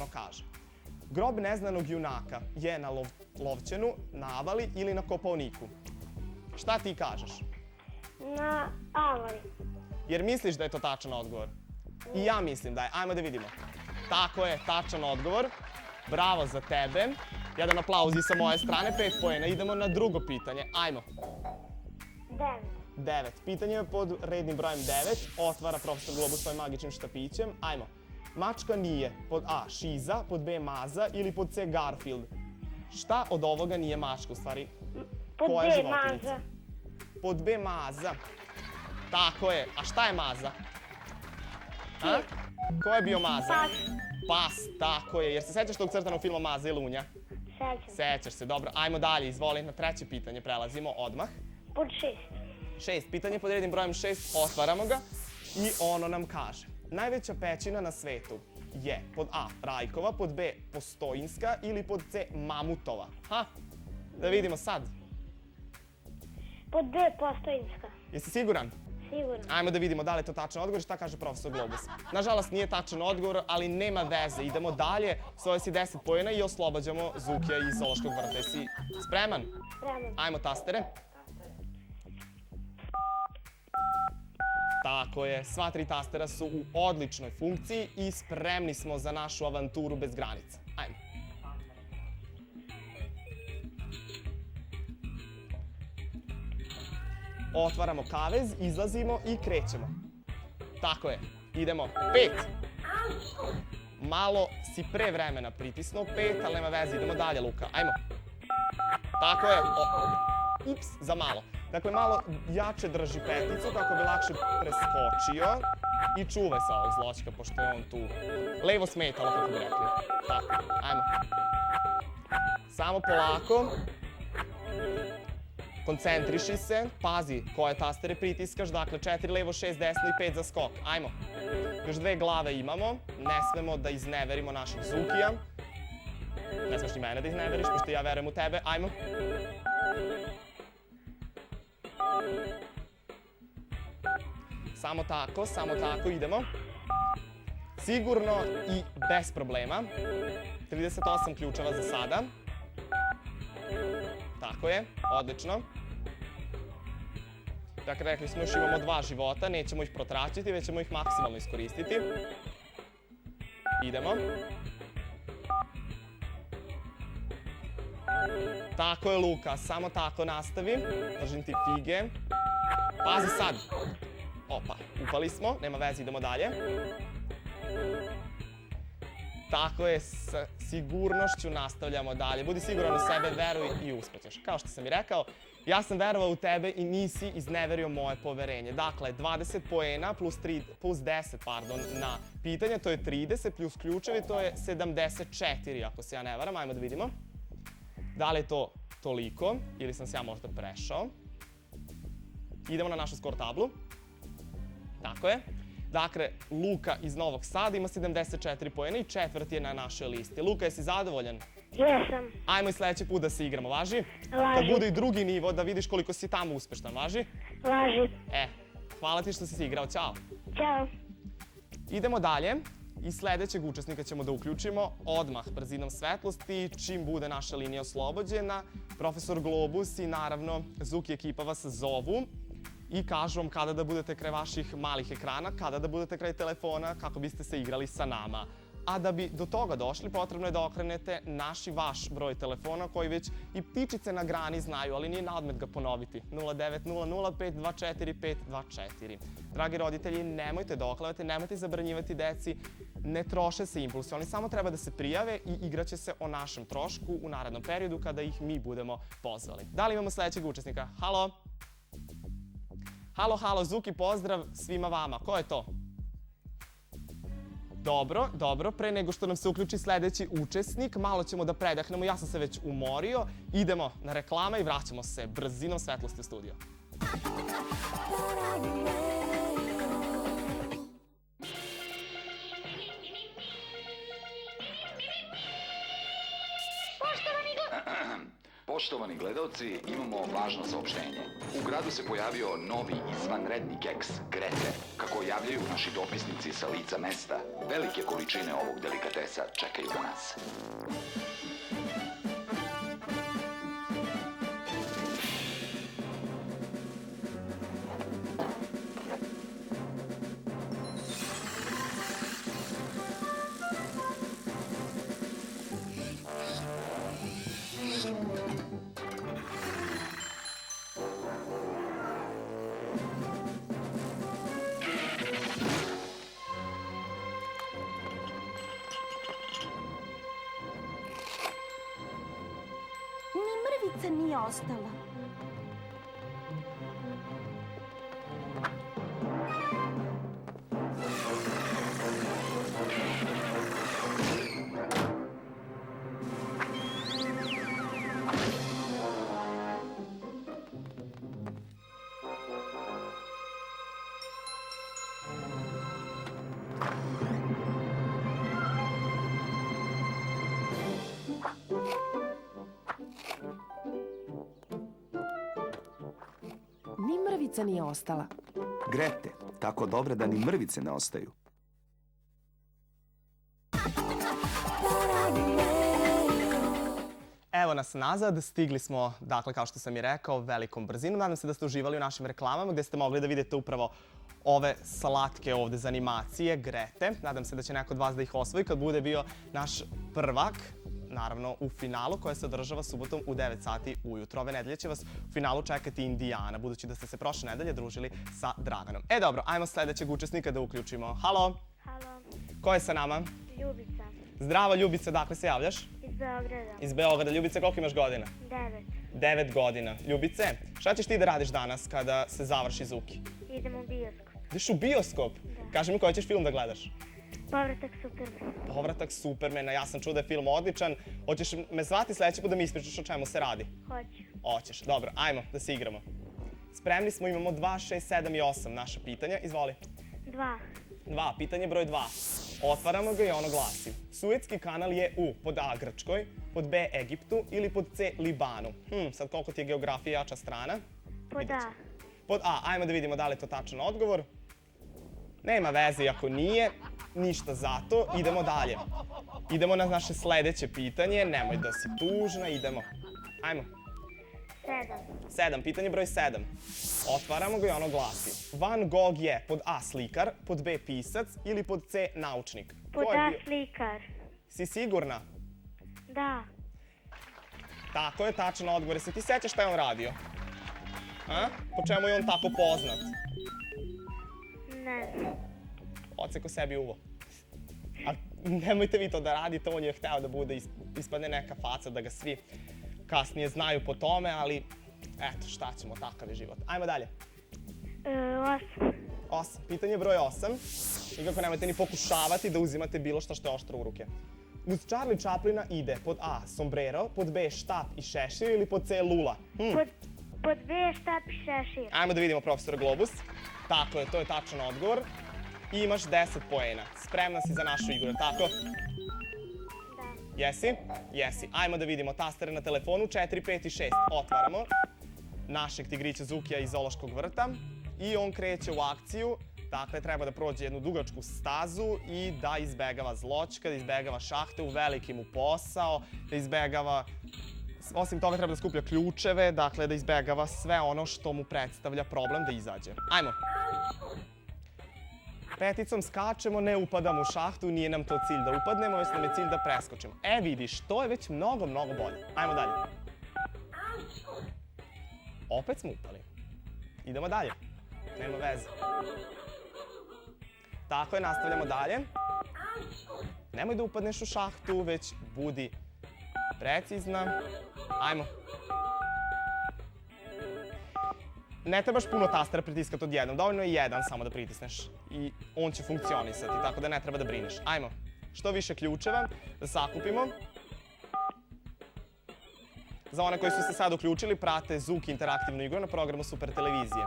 tačno kaže. Grob neznanog junaka je na Lovćenu, na Avali ili na Kopaoniku. Šta ti kažeš? Na Avali. Jer misliš da je to tačan odgovor? I ja mislim da je. Ajmo da vidimo. Tako je, tačan odgovor. Bravo za tebe. Jedan aplauz i sa moje strane, 5 poena. Idemo na drugo pitanje. Ajmo. 9. Pitanje je pod rednim brojem 9. Otvara profesor Globus svojim magičnim štapićem. Ajmo. Mačka nije pod A. Šiza, pod B. Maza ili pod C. Garfield. Šta od ovoga nije mačka u stvari? Pod B. Maza. Pod B. Maza. Tako je. A šta je maza? A? Ko je bio maza? Pas. Pas, tako je. Jer se sećaš tog crtanog filma Maza i Lunja? Sećam. Sećaš se, dobro. Ajmo dalje, izvoli. Na treće pitanje prelazimo odmah. Pod 6. 6. Pitanje pod rednim brojem 6. Otvaramo ga i ono nam kaže. Najveća pećina na svetu je pod A. Rajkova, pod B. Postojinska ili pod C. Mamutova. Ha? Da vidimo sad. Pod D. Postojinska. Jesi siguran? Sigurno. Ajmo da vidimo da li je to tačan odgovor i šta kaže profesor Globus. Nažalost nije tačan odgovor, ali nema veze. Idemo dalje, svoje si 10 pojena i oslobađamo Zukija iz Zoološkog vrta. Jesi spreman? Spreman. Ajmo tastere. Tako je, sva 3 tastera su u odličnoj funkciji i spremni smo za našu avanturu bez granica. Ajmo. Otvaramo kavez, izlazimo i krećemo. Tako je, idemo. 5. Malo si pre vremena pritisnuo 5, ali nema veze, idemo dalje, Luka. Ajmo. Tako je. Ups, za malo. Dakle, malo jače drži peticu kako bi lakše preskočio. I čuvaj se ovog zločka, pošto je on tu levo smetalo, kako bi rekli. Tako, ajmo. Samo polako. Koncentriši se, pazi koje tastere pritiskaš, dakle 4 levo, 6 desno i 5 za skok. Ajmo. Još 2 glave imamo, ne smemo da izneverimo našeg Zukija. Ne smeš ni mene da izneveriš, pošto ja verujem u tebe. Ajmo. Samo tako, idemo. Sigurno i bez problema. 38 ključeva za sada. Tako je, odlično. Dakle, rekli smo još imamo 2 života, nećemo ih protraćiti, već ćemo ih maksimalno iskoristiti. Idemo. Tako je, Luka, samo tako nastavi. Držim ti fige. Pazi sad. Opa, upali smo, nema veze, idemo dalje. Tako je, s sigurnošću nastavljamo dalje. Budi siguran u sebe, veruj i uspećeš. Kao što sam i rekao, ja sam verovao u tebe i nisi izneverio moje poverenje. Dakle, 20 poena plus 10 na pitanje, to je 30, plus ključevi, to je 74, ako se ja ne varam. Ajmo da vidimo. Da li je to toliko ili sam se ja možda prešao. Idemo na našu skor tablu. Tako je. Dakle, Luka iz Novog Sada ima 74 poena i 4. je na našoj listi. Luka, jesi zadovoljan? Jesam. Ajmo i sledeći put da se igramo, važi? Važi. Kad bude i drugi nivo, da vidiš koliko si tamo uspešan, važi? Važi. Hvala ti što si se igrao, ćao. Ćao. Idemo dalje i sledećeg učesnika ćemo da uključimo odmah brzinom svetlosti, čim bude naša linija oslobođena. Profesor Globus i naravno Zuki ekipa vas zovu i kažu vam kada da budete kraj vaših malih ekrana, kada da budete kraj telefona, kako biste se igrali sa nama. A da bi do toga došli, potrebno je da okrenete naš i vaš broj telefona koji već i ptičice na grani znaju, ali nije na odmet ga ponoviti. 0900524524. Dragi roditelji, nemojte da oklevate, nemojte zabranjivati deci, ne troše se impulsi, oni samo treba da se prijave i igraće se o našem trošku u narednom periodu kada ih mi budemo pozvali. Da li imamo sledećeg učesnika? Halo? Halo, Zuki, pozdrav svima vama. Ko je to? Dobro. Pre nego što nam se uključi sledeći učesnik, malo ćemo da predahnemo. Ja sam se već umorio. Idemo na reklama i vraćamo se brzinom svetlosti u studio. Poštovani gledalci, imamo važno saopštenje. U gradu se pojavio novi izvanredni keks, Grete. Kako javljaju naši dopisnici sa lica mesta, velike količine ovog delikatesa čekaju na nas. Ni mrvica nije ostala. Ni mrvica nije ostala. Grete, tako dobre da ni mrvice ne ostaju. Evo nas nazad, stigli smo, dakle, kao što sam i rekao, velikom brzinom. Nadam se da ste uživali u našim reklamama gde ste mogli da vidite upravo ove slatke ovde za animacije, Grete. Nadam se da će neko od vas da ih osvoji kad bude bio naš prvak, naravno u finalu koja se održava subotom u 9 sati ujutro. Ove nedelje će vas u finalu čekati Indijana, budući da ste se prošle nedelje družili sa Draganom. E dobro, ajmo sledećeg učesnika da uključimo. Halo, Halo, ko je sa nama? Ljubica. Zdravo Ljubice, dakle se javljaš? Iz Beograda. Iz Beograda. Ljubice, koliko imaš godina? 9. 9 godina. Ljubice, šta ćeš ti da radiš danas kada se završi Zuki? Idemo u bioskop. Ideš u bioskop? Da. Kaži mi koji ćeš film da gledaš? Povratak Supermana. Povratak Supermana, ja sam čuo da je film odličan. Hoćeš me zvati sledeći put da mi ispričaš o čemu se radi? Hoću. Hoćeš, dobro, ajmo da se igramo. Spremni smo, imamo 2, 6, 7 i 8 naša pitanja. Izvoli. 2. Pitanje broj 2. Otvaramo ga i ono glasi. Suetski kanal je u pod A Grčkoj, pod B Egiptu ili pod C Libanu. Sad koliko ti je geografija jača strana? Pod A. Pod A, ajmo da vidimo da li je to tačan odgovor. Nema veze ako nije, ništa zato, idemo dalje. Idemo na naše sledeće pitanje, nemoj da si tužna, idemo. Ajmo. 7, pitanje broj 7. Otvaramo ga i ono glasi. Van Gogh je pod A slikar, pod B pisac ili pod C naučnik? Pod Ko je A bio? slikar. Si sigurna? Da. Tako je, tačan odgovor. Se ti sećaš šta je on radio? A? Po čemu je on tako poznat? Ne znam. Oceko sebi uvo. A nemojte vi to da radite, on je hteo da bude, ispadne neka faca, da ga svi kasnije znaju po tome, ali eto, šta ćemo, takav je život. Ajmo dalje. 8. Pitanje broj 8. Nikako nemojte ni pokušavati da uzimate bilo što je oštro u ruke. Uz Charlie Chaplina ide pod A sombrero, pod B štap i šešir ili pod C lula? Pod B štap i šešir. Ajmo da vidimo profesora Globus. Tako je, to je tačan odgovor. I imaš 10 poena. Spremna si za našu igru, tako? Da. Jesi? Jesi. Ajmo da vidimo tastere na telefonu 4, 5 i 6. Otvaramo našeg tigrića Zukija iz zoološkog vrta i on kreće u akciju. Dakle, treba da prođe jednu dugačku stazu i da izbegava zločka, da izbegava šahte, uveliki mu posao, da izbegava... Osim toga treba da skuplja ključeve, dakle da izbegava sve ono što mu predstavlja problem da izađe. Ajmo! Peticom skačemo, ne upadamo u šahtu, nije nam to cilj da upadnemo, već nam je cilj da preskočimo. E vidiš, to je već mnogo, mnogo bolje. Ajmo dalje. Opet smo upali. Idemo dalje. Nema veze. Tako je, nastavljamo dalje. Nemoj da upadneš u šahtu, već budi precizna. Ajmo. Ne trebaš puno tastera pritiskati odjednom, dovoljno je jedan samo da pritisneš i on će funkcionisati, tako da ne treba da brineš. Ajmo, što više ključeva, da sakupimo. Za one koji su se sad uključili, prate Zuki interaktivnu igru na programu Super televizije.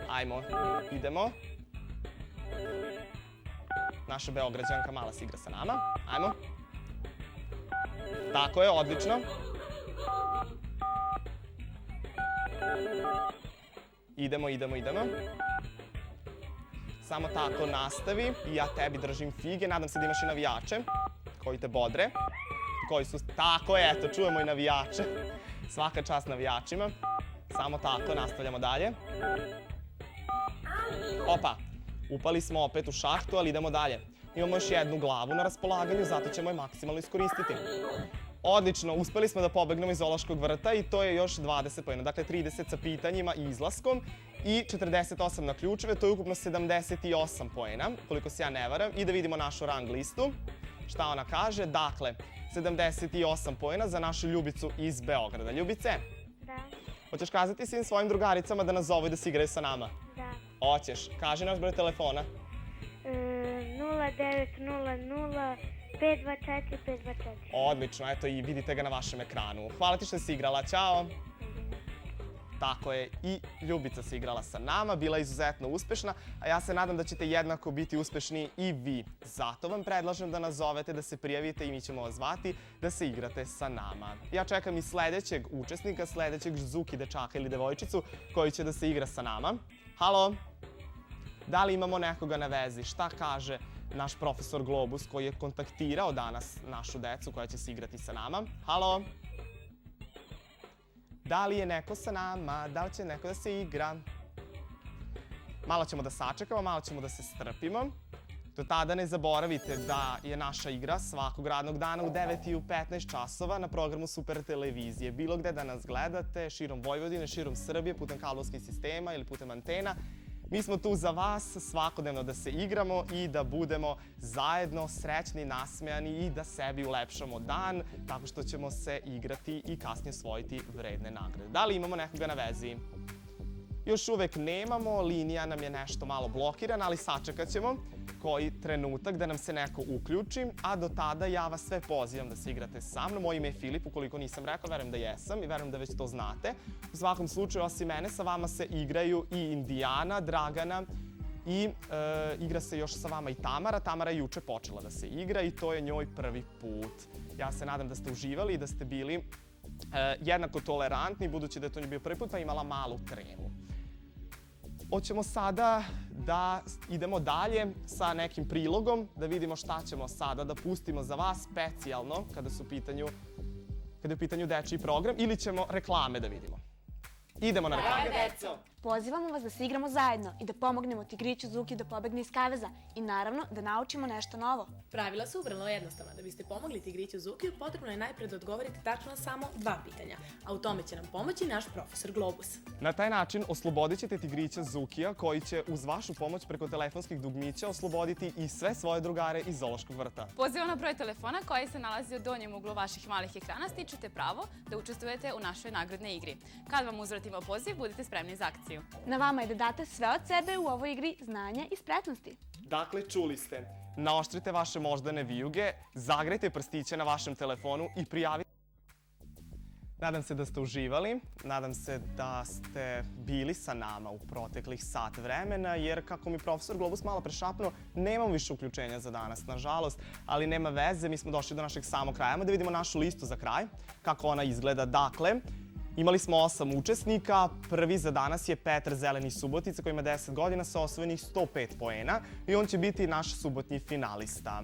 Ajmo, idemo. Naša Beograđanka mala se igra sa nama. Ajmo. Tako je, odlično. Idemo. Samo tako nastavi i ja tebi držim fige. Nadam se da imaš i navijače koji te bodre. Koji su... Tako je, eto, čujemo i navijače. Svaka čast navijačima. Samo tako, nastavljamo dalje. Opa, upali smo opet u šahtu, ali idemo dalje. Imamo još jednu glavu na raspolaganju, zato ćemo je maksimalno iskoristiti. Odlično, uspeli smo da pobegnemo iz zoološkog vrta i to je još 20 poena. Dakle, 30 sa pitanjima i izlaskom i 48 na ključeve, to je ukupno 78 poena, koliko se ja ne varam. I da vidimo našu rang listu. Šta ona kaže? Dakle, 78 poena za našu Ljubicu iz Beograda. Ljubice, Da. hoćeš kazati svim svojim drugaricama da nas zovu i da se igraju sa nama? Da. Hoćeš. Kaži naš broj telefona. 0900 524 524. Odlično, eto i vidite ga na vašem ekranu. Hvala ti što si igrala, ćao! Tako je, i Ljubica se igrala sa nama, bila je izuzetno uspešna, a ja se nadam da ćete jednako biti uspešni i vi. Zato vam predlažem da nas zovete, da se prijavite i mi ćemo vas zvati da se igrate sa nama. Ja čekam i sledećeg učesnika, sledećeg Zuki dečaka ili devojčicu koji će da se igra sa nama. Halo? Da li imamo nekoga na vezi? Šta kaže naš profesor Globus koji je kontaktirao danas našu decu koja će se igrati sa nama? Halo? Da li je neko sa nama? Da li će neko da se igra? Malo ćemo da sačekamo, malo ćemo da se strpimo. Do tada ne zaboravite da je naša igra svakog radnog dana u 9 i u 15 časova na programu Super televizije. Bilo gde da nas gledate, širom Vojvodine, širom Srbije, putem kablovskih sistema ili putem antena. Mi smo tu za vas svakodnevno da se igramo i da budemo zajedno srećni, nasmejani i da sebi ulepšamo dan tako što ćemo se igrati i kasnije osvojiti vredne nagrade. Da li imamo nekoga na vezi? Još uvek nemamo, linija nam je nešto malo blokirana, ali sačekat ćemo koji trenutak da nam se neko uključi, a do tada ja vas sve pozivam da se igrate sa mnom. Moje ime je Filip, ukoliko nisam rekao, verujem da jesam i verujem da već to znate. U svakom slučaju, osim mene, sa vama se igraju i Indijana, Dragana i igra se još sa vama i Tamara. Tamara je juče počela da se igra i to je njoj prvi put. Ja se nadam da ste uživali i da ste bili jednako tolerantni, budući da je to njoj bio prvi put, pa imala malu tremu. Hoćemo sada da idemo dalje sa nekim prilogom, da vidimo šta ćemo sada da pustimo za vas specijalno kada je u pitanju dečiji program, ili ćemo reklame da vidimo. Idemo na reklame. Pozivamo vas da se igramo zajedno i da pomognemo tigriću Zuki da pobegne iz kaveza i naravno da naučimo nešto novo. Pravila su vrlo jednostavna. Da biste pomogli tigriću Zukiju, potrebno je najpre da odgovorite tačno na samo 2 pitanja, a u tome će nam pomoći naš profesor Globus. Na taj način oslobodit ćete tigrića Zukija koji će uz vašu pomoć preko telefonskih dugmića osloboditi i sve svoje drugare iz zoološkog vrta. Pozivam na broj telefona koji se nalazi u donjem uglu vaših malih ekrana, stičete pravo da učestvujete u našoj nagradnoj igri. Kad vam uzvratimo poziv, budite spremni za akciju. Na vama je da date sve od sebe u ovoj igri znanja i spretnosti. Dakle, čuli ste, naoštrite vaše moždane vijuge, zagrejte prstiće na vašem telefonu i prijavite. Nadam se da ste uživali, nadam se da ste bili sa nama u proteklih sat vremena, jer kako mi profesor Globus malo prešapnuo, nemamo više uključenja za danas, nažalost, ali nema veze, mi smo došli do našeg samog kraja. Ajmo da vidimo našu listu za kraj, kako ona izgleda. Dakle, imali smo 8 učesnika, prvi za danas je Petar Zeleni Subotica koji ima 10 godina sa osvojenih 105 poena i on će biti naš subotnji finalista.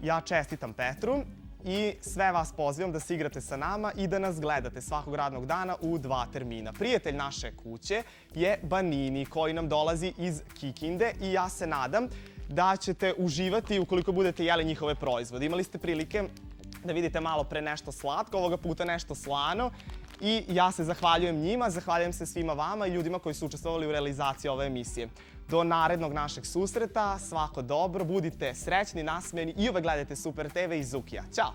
Ja čestitam Petru i sve vas pozivam da se igrate sa nama i da nas gledate svakog radnog dana u 2 termina. Prijatelj naše kuće je Banini koji nam dolazi iz Kikinde i ja se nadam da ćete uživati ukoliko budete jeli njihove proizvode. Imali ste prilike da vidite malo pre nešto slatko, ovoga puta nešto slano. I ja se zahvaljujem njima, zahvaljujem se svima vama i ljudima koji su učestvovali u realizaciji ove emisije. Do narednog našeg susreta, svako dobro, budite srećni, nasmejeni i uvek gledajte Super TV i Zukija. Ćao!